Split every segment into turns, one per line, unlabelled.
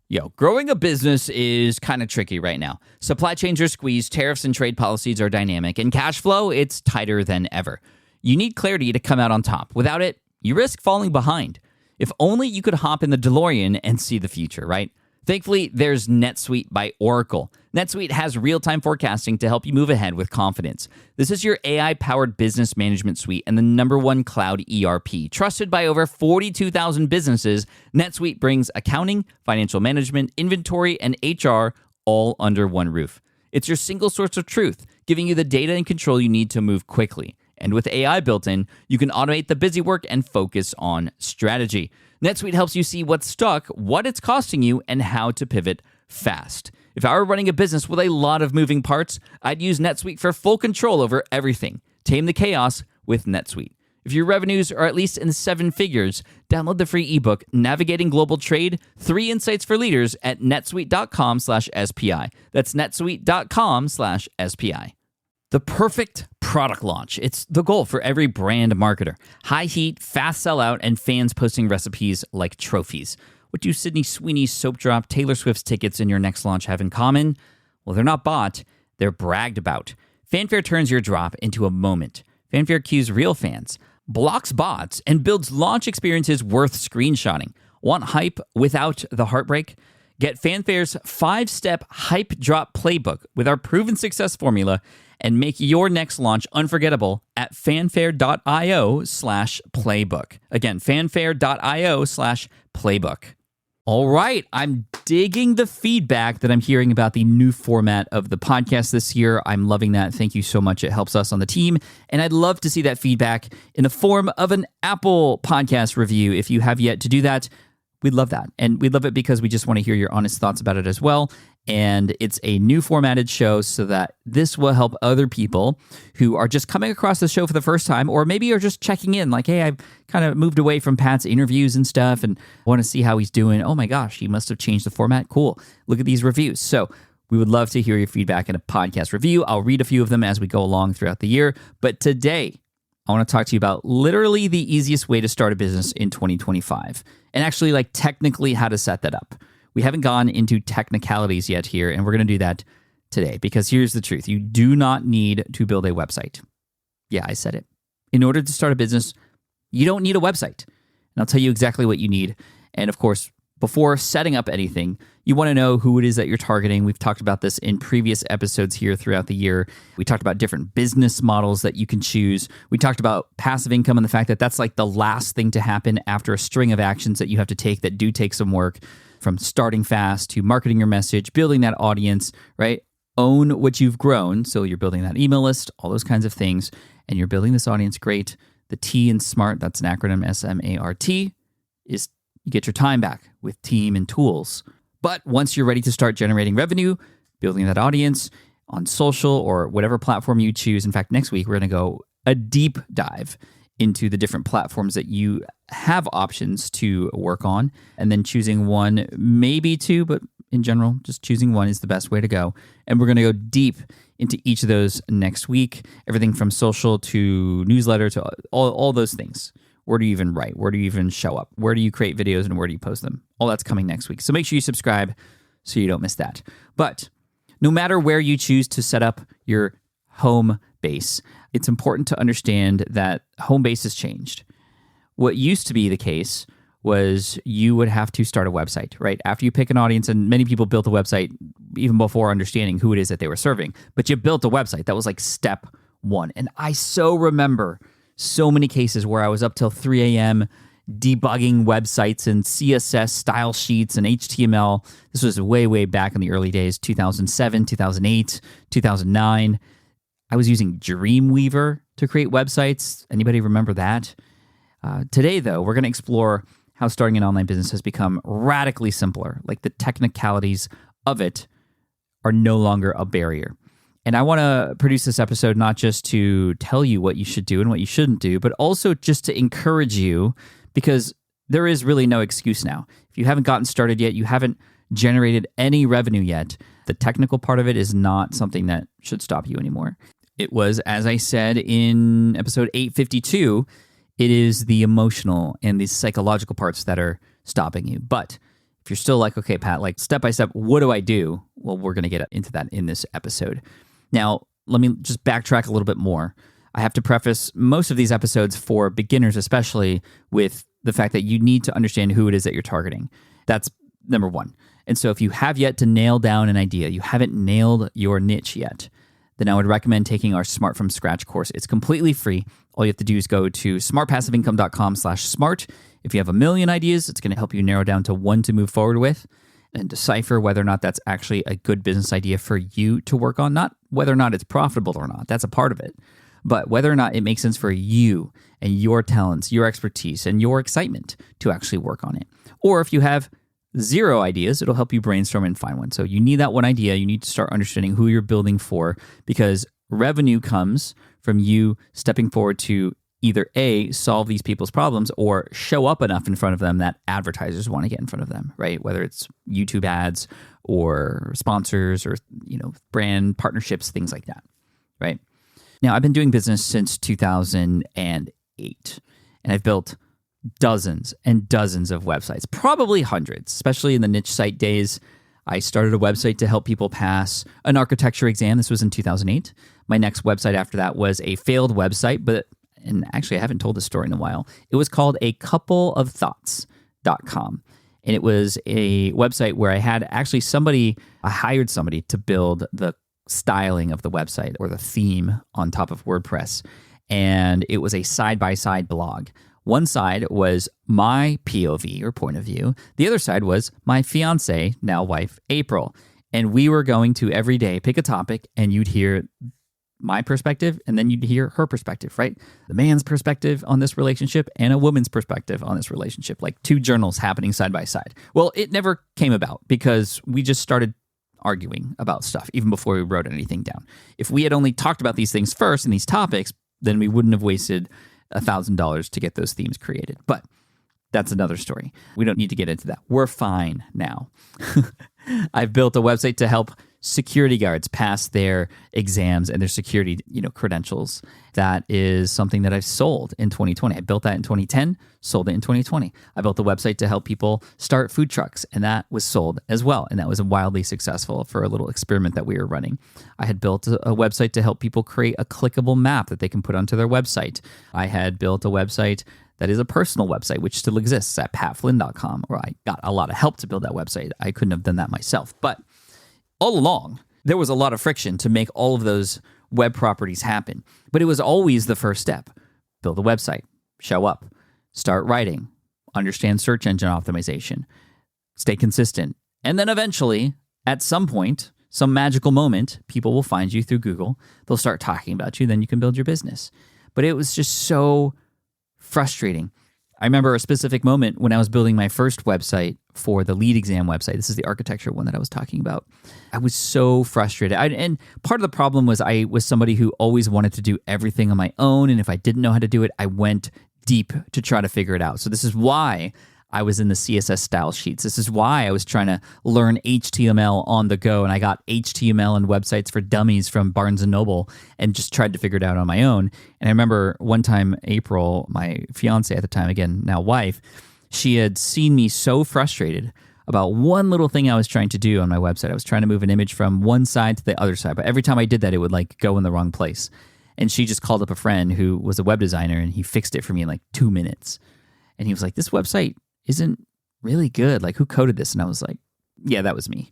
Yo, growing a business is kind of tricky right now. Supply chains are squeezed, tariffs and trade policies are dynamic, and cash flow, it's tighter than ever. You need clarity to come out on top. Without it, you risk falling behind. If only you could hop in the DeLorean and see the future, right? Thankfully, there's NetSuite by Oracle. NetSuite has real-time forecasting to help you move ahead with confidence. This is your AI-powered business management suite and the #1 cloud ERP. Trusted by over 42,000 businesses, NetSuite brings accounting, financial management, inventory, and HR all under one roof. It's your single source of truth, giving you the data and control you need to move quickly. And with AI built in, you can automate the busy work and focus on strategy. NetSuite helps you see what's stuck, what it's costing you, and how to pivot fast. If I were running a business with a lot of moving parts, I'd use NetSuite for full control over everything. Tame the chaos with NetSuite. If your revenues are at least in 7 figures, download the free ebook, Navigating Global Trade, 3 Insights for Leaders at netsuite.com/SPI. That's netsuite.com/SPI. The perfect product launch. It's the goal for every brand marketer. High heat, fast sellout, and fans posting recipes like trophies. What do Sydney Sweeney's soap drop, Taylor Swift's tickets, and your next launch have in common? Well, they're not bought, they're bragged about. Fanfare turns your drop into a moment. Fanfare cues real fans, blocks bots, and builds launch experiences worth screenshotting. Want hype without the heartbreak? Get Fanfare's 5-step hype drop playbook with our proven success formula and make your next launch unforgettable at fanfare.io/playbook. Again, fanfare.io/playbook. All right, I'm digging the feedback that I'm hearing about the new format of the podcast this year. I'm loving that. Thank you so much. It helps us on the team. And I'd love to see that feedback in the form of an Apple podcast review. If you have yet to do that, we'd love that. And we'd love it because we just want to hear your honest thoughts about it as well. And it's a new formatted show so that this will help other people who are just coming across the show for the first time, or maybe are just checking in like, hey, I've kind of moved away from Pat's interviews and stuff and want to see how he's doing. Oh my gosh, he must have changed the format. Cool. Look at these reviews. So we would love to hear your feedback in a podcast review. I'll read a few of them as we go along throughout the year. But today, I want to talk to you about literally the easiest way to start a business in 2025 and actually like technically how to set that up. We haven't gone into technicalities yet here, and we're going to do that today because here's the truth. You do not need to build a website. Yeah, I said it. In order to start a business, you don't need a website. And I'll tell you exactly what you need. And of course, before setting up anything, you want to know who it is that you're targeting. We've talked about this in previous episodes here throughout the year. We talked about different business models that you can choose. We talked about passive income and the fact that that's like the last thing to happen after a string of actions that you have to take that do take some work, from starting fast to marketing your message, building that audience, right? Own what you've grown. So you're building that email list, all those kinds of things, and you're building this audience great. The T in SMART, that's an acronym, SMART, is you get your time back with team and tools. But once you're ready to start generating revenue, building that audience on social or whatever platform you choose. In fact, next week, we're going to go a deep dive into the different platforms that you have options to work on, and then choosing one, maybe two, but in general, just choosing one is the best way to go. And we're going to go deep into each of those next week, everything from social to newsletter to all those things. Where do you even write? Where do you even show up? Where do you create videos and where do you post them? All that's coming next week. So make sure you subscribe so you don't miss that. But no matter where you choose to set up your home base, it's important to understand that home base has changed. What used to be the case was you would have to start a website, right? After you pick an audience, and many people built a website even before understanding who it is that they were serving, but you built a website. That was like step one. And I so remember so many cases where I was up till 3 a.m. debugging websites and CSS style sheets and HTML. This was way, way back in the early days, 2007, 2008, 2009. I was using Dreamweaver to create websites. Anybody remember that? Today, though, we're going to explore how starting an online business has become radically simpler. Like the technicalities of it are no longer a barrier. And I want to produce this episode not just to tell you what you should do and what you shouldn't do, but also just to encourage you, because there is really no excuse now. If you haven't gotten started yet, you haven't generated any revenue yet, the technical part of it is not something that should stop you anymore. It was, as I said in episode 852, it is the emotional and the psychological parts that are stopping you. But If you're still like, okay, Pat, like step by step, what do I do? Well, we're going to get into that in this episode. Now, let me just backtrack a little bit more. I have to preface most of these episodes for beginners, especially with the fact that you need to understand who it is that you're targeting. That's number one. And so if you have yet to nail down an idea, you haven't nailed your niche yet, then I would recommend taking our Smart from Scratch course. It's completely free. All you have to do is go to smartpassiveincome.com/smart. If you have a million ideas, it's going to help you narrow down to one to move forward with and decipher whether or not that's actually a good business idea for you to work on. Not whether or not it's profitable or not. That's a part of it. But whether or not it makes sense for you and your talents, your expertise, and your excitement to actually work on it. Or if you have zero ideas, it'll help you brainstorm and find one. So you need that one idea. You need to start understanding who you're building for, because revenue comes from you stepping forward to either A, solve these people's problems, or show up enough in front of them that advertisers want to get in front of them, right? Whether it's YouTube ads or sponsors or, brand partnerships, things like that, right? Now, I've been doing business since 2008, and I've built dozens and dozens of websites, probably hundreds, especially in the niche site days. I started a website to help people pass an architecture exam. This was in 2008. My next website after that was a failed website, and actually I haven't told this story in a while. It was called a coupleofthoughts.com. And it was a website where I hired somebody to build the styling of the website or the theme on top of WordPress. And it was a side-by-side blog. One side was my POV or point of view. The other side was my fiance, now wife, April. And we were going to every day pick a topic, and you'd hear my perspective, and then you'd hear her perspective, right? The man's perspective on this relationship and a woman's perspective on this relationship, like two journals happening side by side. Well, it never came about because we just started arguing about stuff even before we wrote anything down. If we had only talked about these things first and these topics, then we wouldn't have wasted $1,000 to get those themes created. But that's another story. We don't need to get into that. We're fine now. I've built a website to help security guards pass their exams and their security, credentials. That is something that I've sold in 2020. I built that in 2010, sold it in 2020. I built a website to help people start food trucks, and that was sold as well. And that was wildly successful for a little experiment that we were running. I had built a website to help people create a clickable map that they can put onto their website. I had built a website that is a personal website, which still exists at patflynn.com, or I got a lot of help to build that website. I couldn't have done that myself. But all along, there was a lot of friction to make all of those web properties happen. But it was always the first step. Build a website, show up, start writing, understand search engine optimization, stay consistent. And then eventually, at some point, some magical moment, people will find you through Google. They'll start talking about you. Then you can build your business. But it was just so frustrating. I remember a specific moment when I was building my first website for the lead exam website. This is the architecture one that I was talking about. I was so frustrated. And part of the problem was I was somebody who always wanted to do everything on my own. And if I didn't know how to do it, I went deep to try to figure it out. So this is why I was in the CSS style sheets. This is why I was trying to learn HTML on the go. And I got HTML and websites for dummies from Barnes & Noble and just tried to figure it out on my own. And I remember one time, April, my fiance at the time, again, now wife, she had seen me so frustrated about one little thing I was trying to do on my website. I was trying to move an image from one side to the other side. But every time I did that, it would go in the wrong place. And she just called up a friend who was a web designer, and he fixed it for me in 2 minutes. And he was like, this website isn't really good. Who coded this? And I was like, yeah, that was me.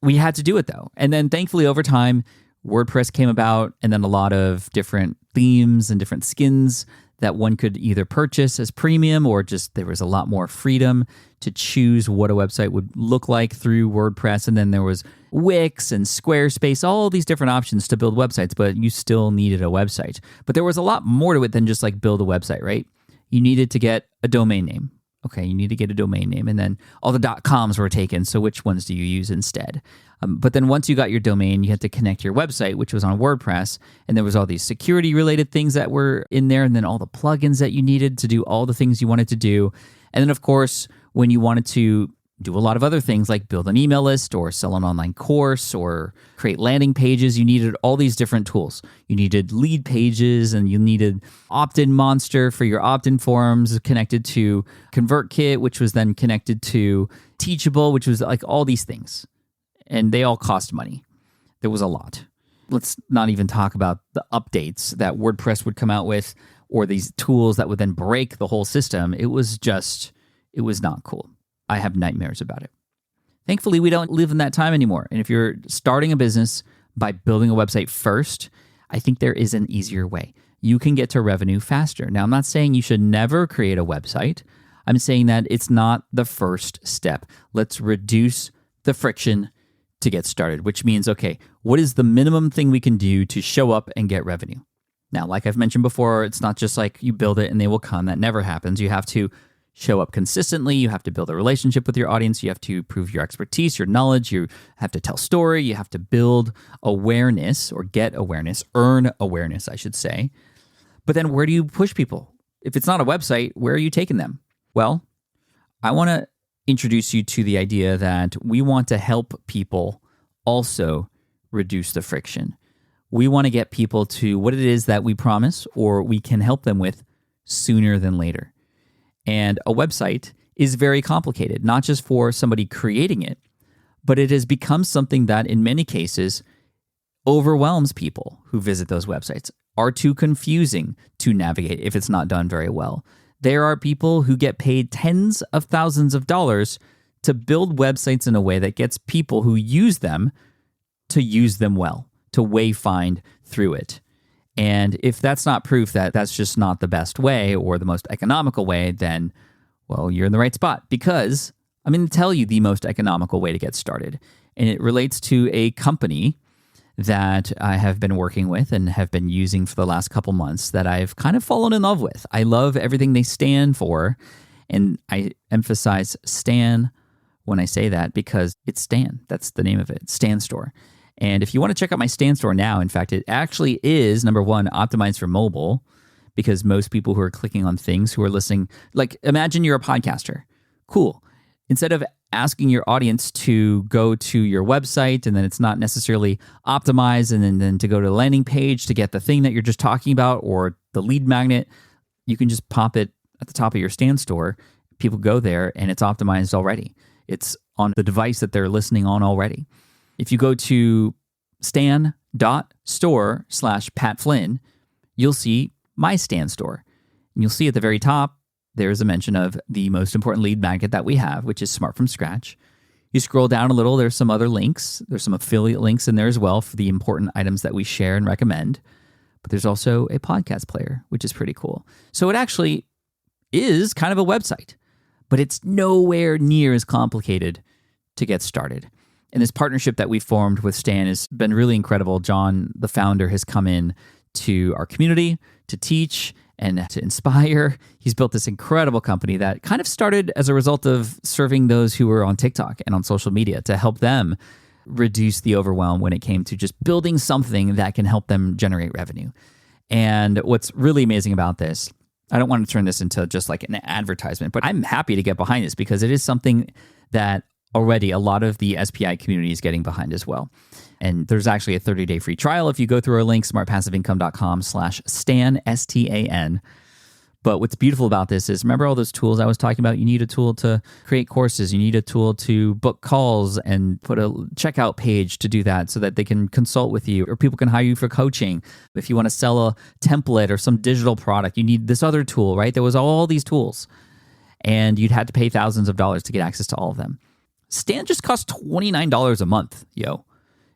We had to do it though. And then thankfully over time, WordPress came about, and then a lot of different themes and different skins that one could either purchase as premium, or just there was a lot more freedom to choose what a website would look like through WordPress. And then there was Wix and Squarespace, all these different options to build websites, but you still needed a website. But there was a lot more to it than just build a website, right? You needed to get a domain name. Okay, you need to get a domain name, and then all the .coms were taken, so which ones do you use instead? But then once you got your domain, you had to connect your website, which was on WordPress, and there was all these security-related things that were in there, and then all the plugins that you needed to do all the things you wanted to do. And then, of course, when you wanted to do a lot of other things like build an email list or sell an online course or create landing pages, you needed all these different tools. You needed lead pages, and you needed opt-in monster for your opt-in forms connected to ConvertKit, which was then connected to Teachable, which was like all these things. And they all cost money. There was a lot. Let's not even talk about the updates that WordPress would come out with or these tools that would then break the whole system. It was not cool. I have nightmares about it. Thankfully, we don't live in that time anymore. And if you're starting a business by building a website first, I think there is an easier way. You can get to revenue faster. Now, I'm not saying you should never create a website. I'm saying that it's not the first step. Let's reduce the friction to get started, which means, okay, what is the minimum thing we can do to show up and get revenue? Now, like I've mentioned before, it's not just like you build it and they will come. That never happens. You have to show up consistently. You have to build a relationship with your audience. You have to prove your expertise, your knowledge. You have to tell story. You have to build awareness or get awareness, earn awareness, I should say. But then where do you push people? If it's not a website, where are you taking them? Well, I want to introduce you to the idea that we want to help people also reduce the friction. We want to get people to what it is that we promise or we can help them with sooner than later. And a website is very complicated, not just for somebody creating it, but it has become something that in many cases overwhelms people who visit those websites, are too confusing to navigate if it's not done very well. There are people who get paid tens of thousands of dollars to build websites in a way that gets people who use them to use them well, to wayfind through it. And if that's not proof that that's just not the best way or the most economical way, then, well, you're in the right spot, because I'm going to tell you the most economical way to get started. And it relates to a company that I have been working with and have been using for the last couple months that I've kind of fallen in love with. I love everything they stand for. And I emphasize Stan when I say that because it's Stan. That's the name of it, Stan Store. And if you want to check out my Stan Store now, in fact, it actually is, number one, optimized for mobile, because most people who are clicking on things, who are listening, like imagine you're a podcaster. Cool. Instead of asking your audience to go to your website and then it's not necessarily optimized and then to go to the landing page to get the thing that you're just talking about or the lead magnet, you can just pop it at the top of your Stan Store. People go there and it's optimized already. It's on the device that they're listening on already. If you go to stan.store/Pat Flynn, you'll see my Stan Store. And you'll see at the very top, there's a mention of the most important lead magnet that we have, which is Smart from Scratch. You scroll down a little, there's some other links. There's some affiliate links in there as well for the important items that we share and recommend. But there's also a podcast player, which is pretty cool. So it actually is kind of a website, but it's nowhere near as complicated to get started. And this partnership that we formed with Stan has been really incredible. John, the founder, has come in to our community to teach and to inspire. He's built this incredible company that kind of started as a result of serving those who were on TikTok and on social media to help them reduce the overwhelm when it came to just building something that can help them generate revenue. And what's really amazing about this, I don't want to turn this into just like an advertisement, but I'm happy to get behind this because it is something that already a lot of the SPI community is getting behind as well. And there's actually a 30-day free trial if you go through our link, smartpassiveincome.com/Stan, S-T-A-N. But what's beautiful about this is, remember all those tools I was talking about? You need a tool to create courses. You need a tool to book calls and put a checkout page to do that so that they can consult with you or people can hire you for coaching. If you want to sell a template or some digital product, you need this other tool, right? There was all these tools and you'd had to pay thousands of dollars to get access to all of them. Stan just costs $29 a month,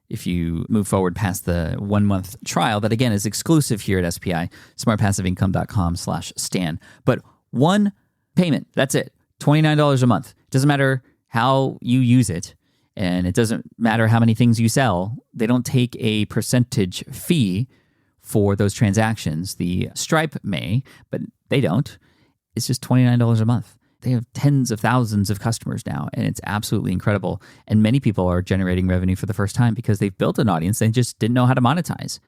if you move forward past the 1 month trial, that again is exclusive here at SPI, smartpassiveincome.com/Stan. But one payment, that's it, $29 a month. Doesn't matter how you use it, and it doesn't matter how many things you sell. They don't take a percentage fee for those transactions. The Stripe may, but they don't. It's just $29 a month. They have tens of thousands of customers now, and it's absolutely incredible. And many people are generating revenue for the first time because they've built an audience. They just didn't know how to monetize.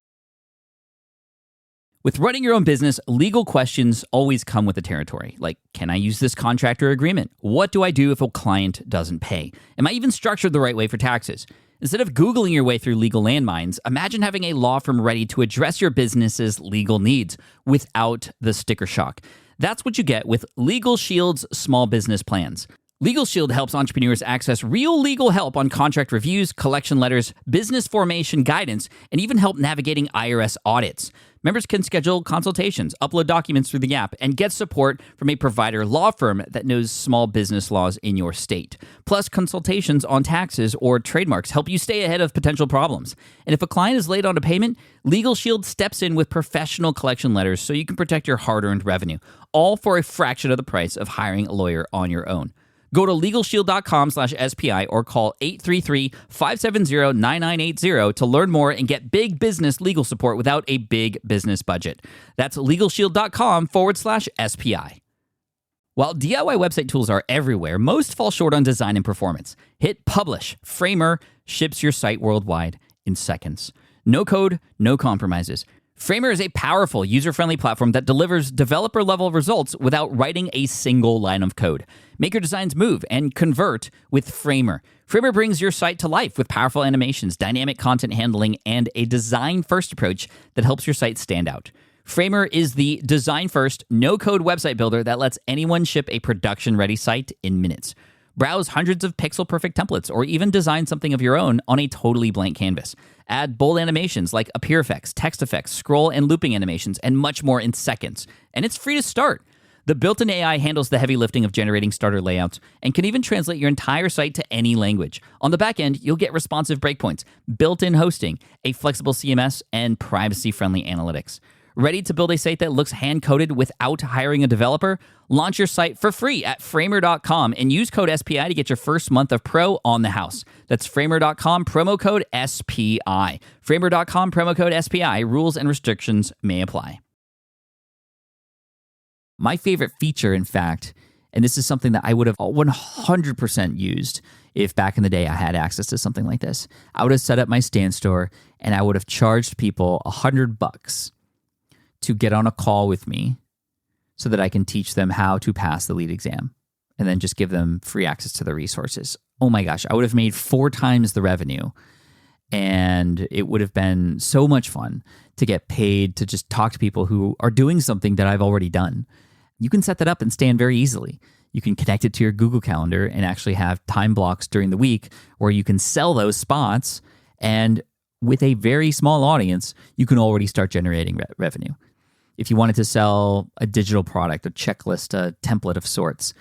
With running your own business, legal questions always come with the territory. Like, can I use this contract or agreement? What do I do if a client doesn't pay? Am I even structured the right way for taxes? Instead of Googling your way through legal landmines, imagine having a law firm ready to address your business's legal needs without the sticker shock. That's what you get with Legal Shield's small business plans. Legal Shield helps entrepreneurs access real legal help on contract reviews, collection letters, business formation guidance, and even help navigating IRS audits. Members can schedule consultations, upload documents through the app, and get support from a provider law firm that knows small business laws in your state. Plus, consultations on taxes or trademarks help you stay ahead of potential problems. And if a client is late on a payment, Legal Shield steps in with professional collection letters so you can protect your hard-earned revenue, all for a fraction of the price of hiring a lawyer on your own. Go to LegalShield.com/SPI or call 833-570-9980 to learn more and get big business legal support without a big business budget. That's LegalShield.com/SPI. While DIY website tools are everywhere, most fall short on design and performance. Hit publish. Framer ships your site worldwide in seconds. No code, no compromises. Framer is a powerful, user-friendly platform that delivers developer-level results without writing a single line of code. Make your designs move and convert with Framer. Framer brings your site to life with powerful animations, dynamic content handling, and a design-first approach that helps your site stand out. Framer is the design-first, no-code website builder that lets anyone ship a production-ready site in minutes. Browse hundreds of pixel-perfect templates or even design something of your own on a totally blank canvas. Add bold animations like appear effects, text effects, scroll and looping animations, and much more in seconds. And it's free to start. The built-in AI handles the heavy lifting of generating starter layouts and can even translate your entire site to any language. On the back end, you'll get responsive breakpoints, built-in hosting, a flexible CMS, and privacy-friendly analytics. Ready to build a site that looks hand-coded without hiring a developer? Launch your site for free at Framer.com and use code SPI to get your first month of Pro on the house. That's Framer.com, promo code SPI. Framer.com, promo code SPI. Rules and restrictions may apply. My favorite feature, in fact, and this is something that I would have 100% used if back in the day I had access to something like this. I would have set up my stand store and I would have charged people $100 to get on a call with me so that I can teach them how to pass the lead exam and then just give them free access to the resources. Oh my gosh, I would have made 4 times the revenue, and it would have been so much fun to get paid to just talk to people who are doing something that I've already done. You can set that up in Stan very easily. You can connect it to your Google Calendar and actually have time blocks during the week where you can sell those spots, and with a very small audience, you can already start generating revenue. If you wanted to sell a digital product, a checklist, a template of sorts,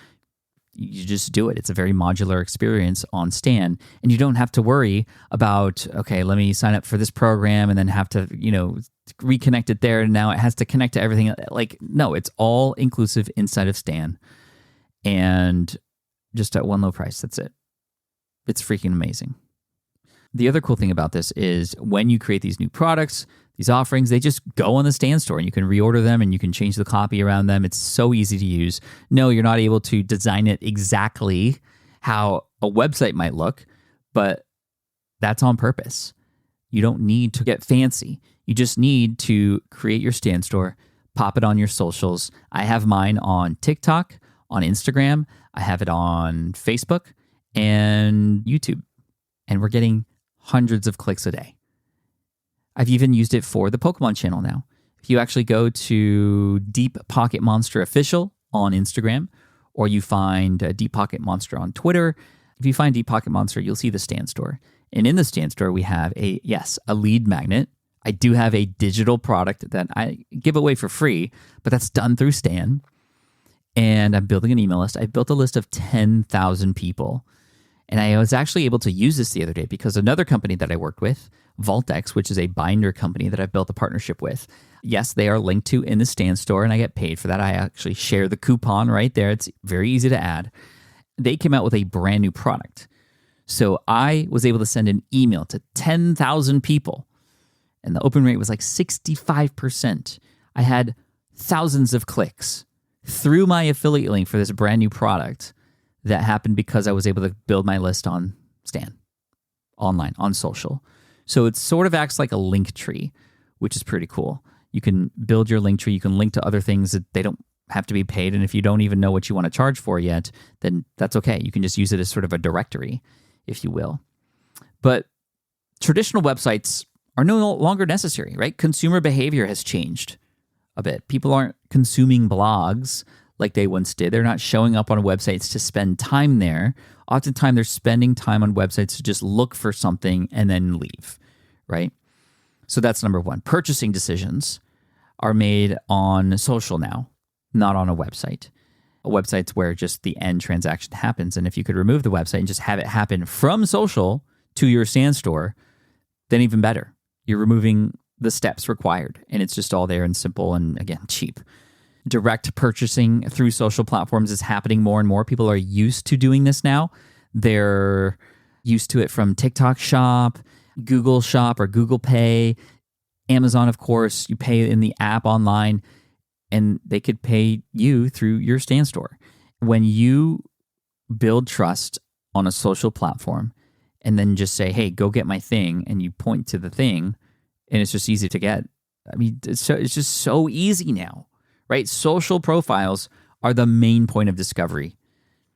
you just do it. It's a very modular experience on Stan, and you don't have to worry about, okay, let me sign up for this program and then have to, reconnect it there. And now it has to connect to everything. Like, no, it's all inclusive inside of Stan and just at one low price. That's it. It's freaking amazing. The other cool thing about this is when you create these new products, these offerings, they just go on the Stan store and you can reorder them and you can change the copy around them. It's so easy to use. No, you're not able to design it exactly how a website might look, but that's on purpose. You don't need to get fancy. You just need to create your Stan store, pop it on your socials. I have mine on TikTok, on Instagram. I have it on Facebook and YouTube. And we're getting hundreds of clicks a day. I've even used it for the Pokemon channel now. If you actually go to Deep Pocket Monster Official on Instagram, or you find Deep Pocket Monster on Twitter, if you find Deep Pocket Monster, you'll see the Stan store. And in the Stan store, we have a lead magnet. I do have a digital product that I give away for free, but that's done through Stan. And I'm building an email list. I built a list of 10,000 people. And I was actually able to use this the other day because another company that I worked with, Vaultex, which is a binder company that I've built a partnership with. Yes, they are linked to in the Stan store, and I get paid for that. I actually share the coupon right there. It's very easy to add. They came out with a brand new product. So I was able to send an email to 10,000 people, and the open rate was like 65%. I had thousands of clicks through my affiliate link for this brand new product that happened because I was able to build my list on Stan, online, on social. So it sort of acts like a link tree, which is pretty cool. You can build your link tree. You can link to other things that they don't have to be paid. And if you don't even know what you want to charge for yet, then that's okay. You can just use it as sort of a directory, if you will. But traditional websites are no longer necessary, right? Consumer behavior has changed a bit. People aren't consuming blogs like they once did. They're not showing up on websites to spend time there. Oftentimes, they're spending time on websites to just look for something and then leave, right? So that's number one. Purchasing decisions are made on social now, not on a website. A website's where just the end transaction happens. And if you could remove the website and just have it happen from social to your Stan store, then even better. You're removing the steps required, and it's just all there and simple and, again, cheap. Direct purchasing through social platforms is happening more and more. People are used to doing this now. They're used to it from TikTok Shop, Google Shop or Google Pay, Amazon, of course. You pay in the app online, and they could pay you through your Stan store. When you build trust on a social platform and then just say, hey, go get my thing, and you point to the thing, and it's just easy to get. I mean, it's just so easy now. Right? Social profiles are the main point of discovery.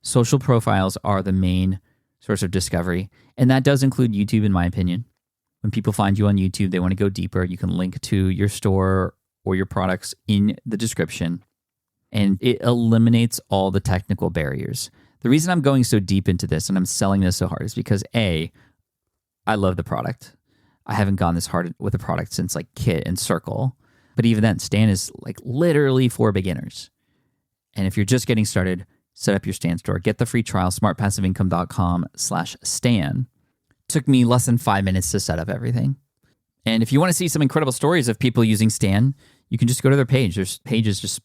Social profiles are the main source of discovery. And that does include YouTube, in my opinion. When people find you on YouTube, they want to go deeper. You can link to your store or your products in the description. And it eliminates all the technical barriers. The reason I'm going so deep into this and I'm selling this so hard is because A, I love the product. I haven't gone this hard with a product since like Kit and Circle. But even then, Stan is like literally for beginners. And if you're just getting started, set up your Stan store. Get the free trial, smartpassiveincome.com/Stan. Took me less than 5 minutes to set up everything. And if you want to see some incredible stories of people using Stan, you can just go to their page. There's pages just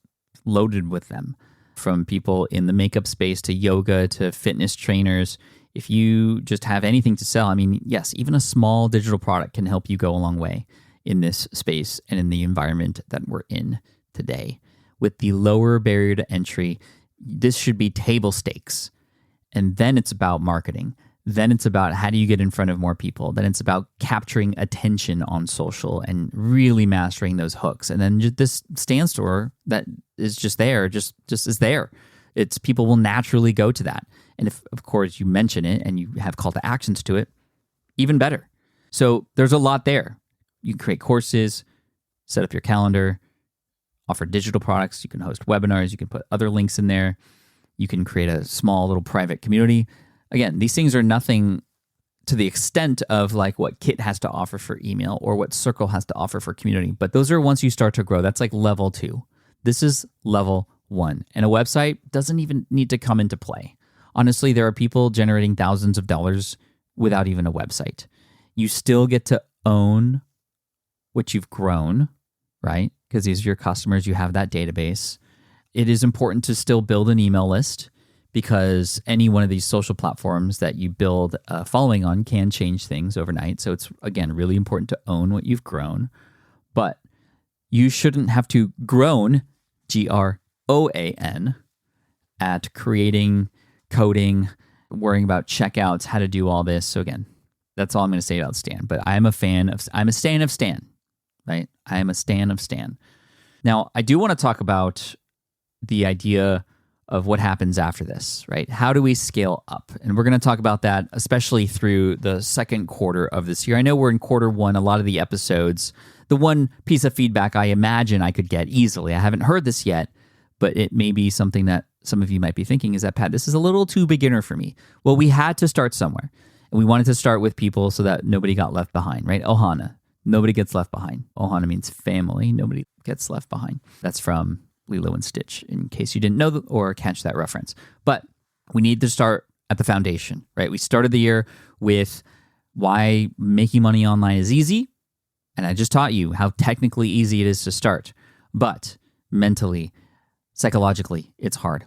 loaded with them, from people in the makeup space to yoga to fitness trainers. If you just have anything to sell, I mean, yes, even a small digital product can help you go a long way in this space and in the environment that we're in today. With the lower barrier to entry, this should be table stakes. And then it's about marketing. Then it's about how do you get in front of more people. Then it's about capturing attention on social and really mastering those hooks. And then just this Stan store that is just there, just is there. It's people will naturally go to that. And if, of course, you mention it and you have call to actions to it, even better. So there's a lot there. You can create courses, set up your calendar, offer digital products. You can host webinars. You can put other links in there. You can create a small little private community. Again, these things are nothing to the extent of like what Kit has to offer for email or what Circle has to offer for community. But those are once you start to grow. That's like level 2. This is level 1. And a website doesn't even need to come into play. Honestly, there are people generating thousands of dollars without even a website. You still get to own what you've grown, right? Because these are your customers, you have that database. It is important to still build an email list because any one of these social platforms that you build a following on can change things overnight. So it's, again, really important to own what you've grown. But you shouldn't have to groan, GROAN, at creating, coding, worrying about checkouts, how to do all this. So again, that's all I'm going to say about Stan. But I'm a stan of Stan. Right? I am a stan of Stan. Now, I do want to talk about the idea of what happens after this, right? How do we scale up? And we're going to talk about that, especially through the second quarter of this year. I know we're in quarter one, a lot of the episodes. The one piece of feedback I imagine I could get easily, I haven't heard this yet, but it may be something that some of you might be thinking is that, Pat, this is a little too beginner for me. Well, we had to start somewhere. And we wanted to start with people so that nobody got left behind, right? Ohana. Nobody gets left behind. Ohana means family. Nobody gets left behind. That's from Lilo and Stitch, in case you didn't know or catch that reference. But we need to start at the foundation, right? We started the year with why making money online is easy. And I just taught you how technically easy it is to start. But mentally, psychologically, it's hard.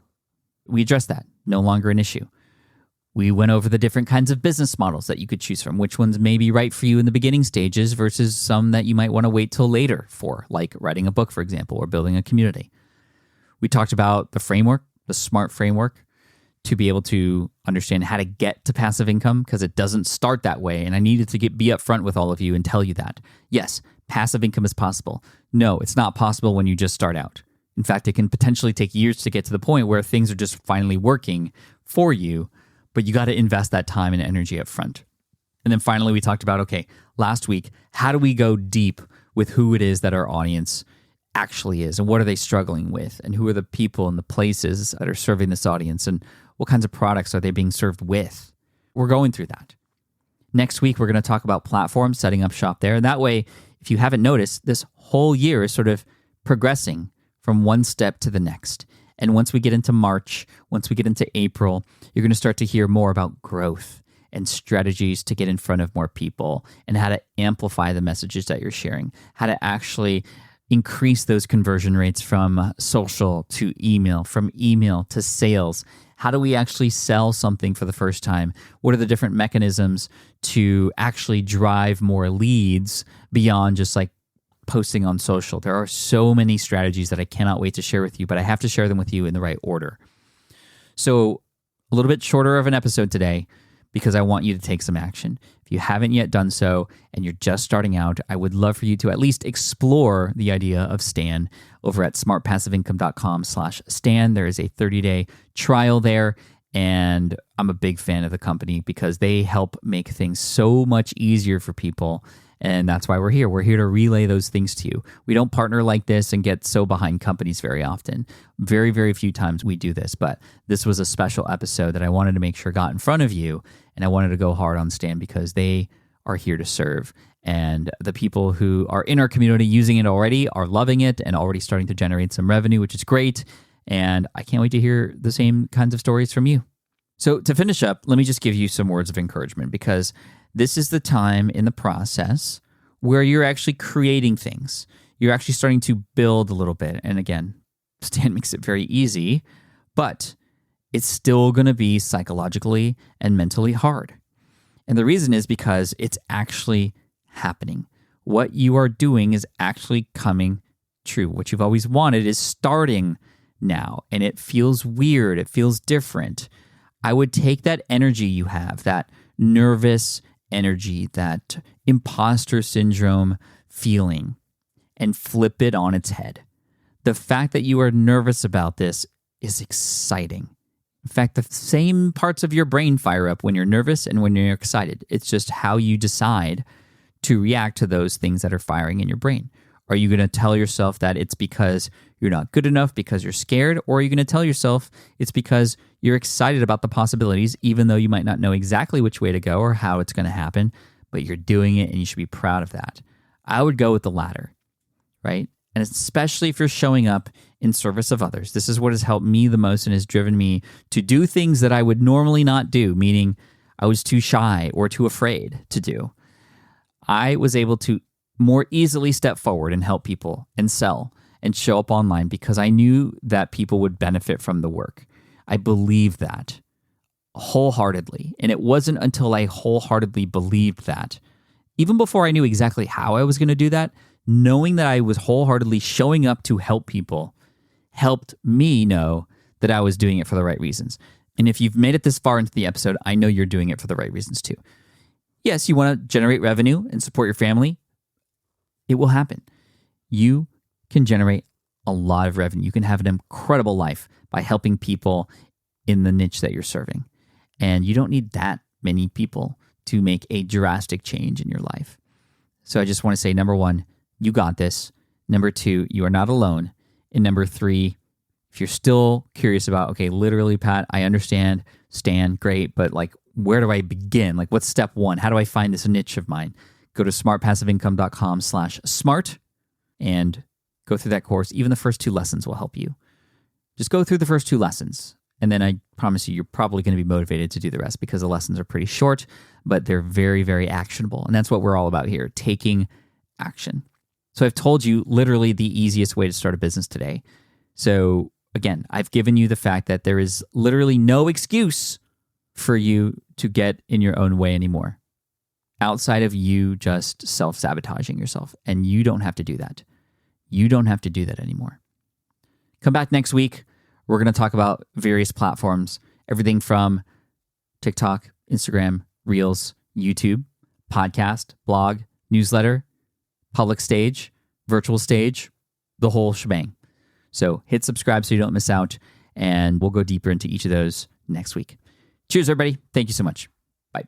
We addressed that. No longer an issue. We went over the different kinds of business models that you could choose from, which ones may be right for you in the beginning stages versus some that you might want to wait till later for, like writing a book, for example, or building a community. We talked about the framework, the SMART framework, to be able to understand how to get to passive income, because it doesn't start that way. And I needed to be upfront with all of you and tell you that. Yes, passive income is possible. No, it's not possible when you just start out. In fact, it can potentially take years to get to the point where things are just finally working for you. But you got to invest that time and energy up front. And then finally, we talked about, okay, last week, how do we go deep with who it is that our audience actually is and what are they struggling with and who are the people and the places that are serving this audience and what kinds of products are they being served with. We're going through that. Next week, we're going to talk about platforms, setting up shop there. And that way, if you haven't noticed, this whole year is sort of progressing from one step to the next. And once we get into March, once we get into April, you're going to start to hear more about growth and strategies to get in front of more people and how to amplify the messages that you're sharing, how to actually increase those conversion rates from social to email, from email to sales. How do we actually sell something for the first time? What are the different mechanisms to actually drive more leads beyond just like posting on social? There are so many strategies that I cannot wait to share with you, but I have to share them with you in the right order. So a little bit shorter of an episode today because I want you to take some action. If you haven't yet done so and you're just starting out, I would love for you to at least explore the idea of Stan over at smartpassiveincome.com/Stan. There is a 30-day trial there, and I'm a big fan of the company because they help make things so much easier for people. And that's why we're here. We're here to relay those things to you. We don't partner like this and get so behind companies very often. Very, very few times we do this, but this was a special episode that I wanted to make sure got in front of you. And I wanted to go hard on Stan because they are here to serve. And the people who are in our community using it already are loving it and already starting to generate some revenue, which is great. And I can't wait to hear the same kinds of stories from you. So to finish up, let me just give you some words of encouragement because this is the time in the process where you're actually creating things. You're actually starting to build a little bit. And again, Stan makes it very easy, but it's still going to be psychologically and mentally hard. And the reason is because it's actually happening. What you are doing is actually coming true. What you've always wanted is starting now, and it feels weird. It feels different. I would take that energy you have, that nervous energy, that imposter syndrome feeling, and flip it on its head. The fact that you are nervous about this is exciting. In fact, the same parts of your brain fire up when you're nervous and when you're excited. It's just how you decide to react to those things that are firing in your brain. Are you going to tell yourself that it's because you're not good enough because you're scared? Or are you going to tell yourself it's because you're excited about the possibilities, even though you might not know exactly which way to go or how it's going to happen, but you're doing it and you should be proud of that? I would go with the latter, right? And especially if you're showing up in service of others. This is what has helped me the most and has driven me to do things that I would normally not do, meaning I was too shy or too afraid to do. I was able to more easily step forward and help people and sell and show up online because I knew that people would benefit from the work. I believed that wholeheartedly. And it wasn't until I wholeheartedly believed that, even before I knew exactly how I was going to do that, knowing that I was wholeheartedly showing up to help people helped me know that I was doing it for the right reasons. And if you've made it this far into the episode, I know you're doing it for the right reasons too. Yes, you want to generate revenue and support your family. It will happen. You can generate a lot of revenue. You can have an incredible life by helping people in the niche that you're serving. And you don't need that many people to make a drastic change in your life. So I just want to say, number one, you got this. Number two, you are not alone. And number three, if you're still curious about, okay, literally, Pat, I understand, Stan, great, but like, where do I begin? Like, what's step one? How do I find this niche of mine? Go to smartpassiveincome.com/smart and go through that course. Even the first 2 lessons will help you. Just go through the first 2 lessons. And then I promise you, you're probably going to be motivated to do the rest because the lessons are pretty short, but they're very, very actionable. And that's what we're all about here, taking action. So I've told you literally the easiest way to start a business today. So again, I've given you the fact that there is literally no excuse for you to get in your own way anymore, outside of you just self-sabotaging yourself. And you don't have to do that. You don't have to do that anymore. Come back next week. We're going to talk about various platforms, everything from TikTok, Instagram, Reels, YouTube, podcast, blog, newsletter, public stage, virtual stage, the whole shebang. So hit subscribe so you don't miss out, and we'll go deeper into each of those next week. Cheers, everybody. Thank you so much. Bye.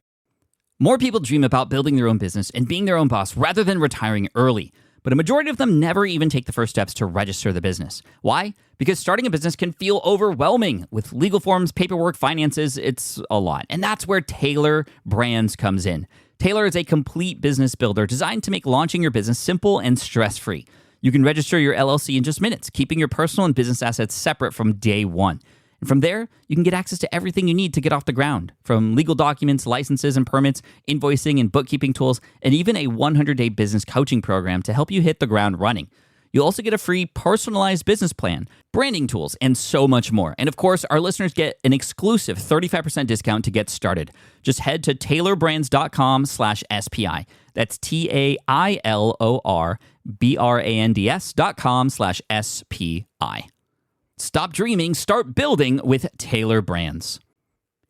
More people dream about building their own business and being their own boss rather than retiring early. but a majority of them never even take the first steps to register the business. Why? Because starting a business can feel overwhelming. With legal forms, paperwork, finances, it's a lot. And that's where Taylor Brands comes in. Taylor is a complete business builder designed to make launching your business simple and stress-free. You can register your LLC in just minutes, keeping your personal and business assets separate from day one. And from there, you can get access to everything you need to get off the ground, from legal documents, licenses and permits, invoicing and bookkeeping tools, and even a 100-day business coaching program to help you hit the ground running. You'll also get a free personalized business plan, branding tools, and so much more. And of course, our listeners get an exclusive 35% discount to get started. Just head to taylorbrands.com/SPI. That's TAILORBRANDS.com/SPI. Stop dreaming, start building with Taylor Brands.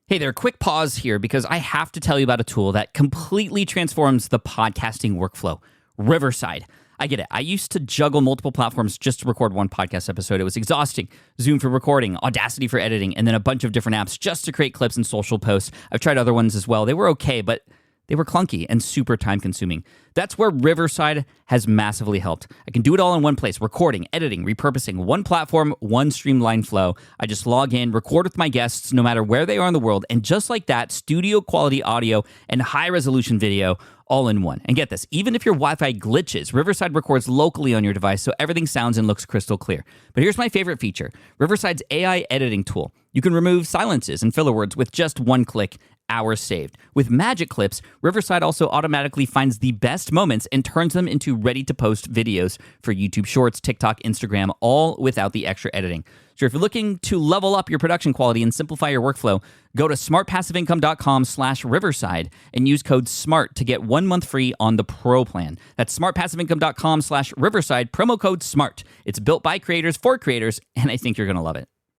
Hey there, quick pause here because I have to tell you about a tool that completely transforms the podcasting workflow, Riverside. I get it. I used to juggle multiple platforms just to record one podcast episode. It was exhausting. Zoom for recording, Audacity for editing, and then a bunch of different apps just to create clips and social posts. I've tried other ones as well. They were okay, but they were clunky and super time-consuming. That's where Riverside has massively helped. I can do it all in one place, recording, editing, repurposing, one platform, one streamlined flow. I just log in, record with my guests no matter where they are in the world, and just like that, studio-quality audio and high-resolution video all in one. And get this, even if your Wi-Fi glitches, Riverside records locally on your device so everything sounds and looks crystal clear. But here's my favorite feature, Riverside's AI editing tool. You can remove silences and filler words with just one click, hours saved. With Magic Clips, Riverside also automatically finds the best moments and turns them into ready-to-post videos for YouTube Shorts, TikTok, Instagram, all without the extra editing. So if you're looking to level up your production quality and simplify your workflow, go to smartpassiveincome.com/Riverside and use code SMART to get 1 month free on the Pro plan. That's smartpassiveincome.com/Riverside, promo code SMART. It's built by creators for creators, and I think you're going to love it.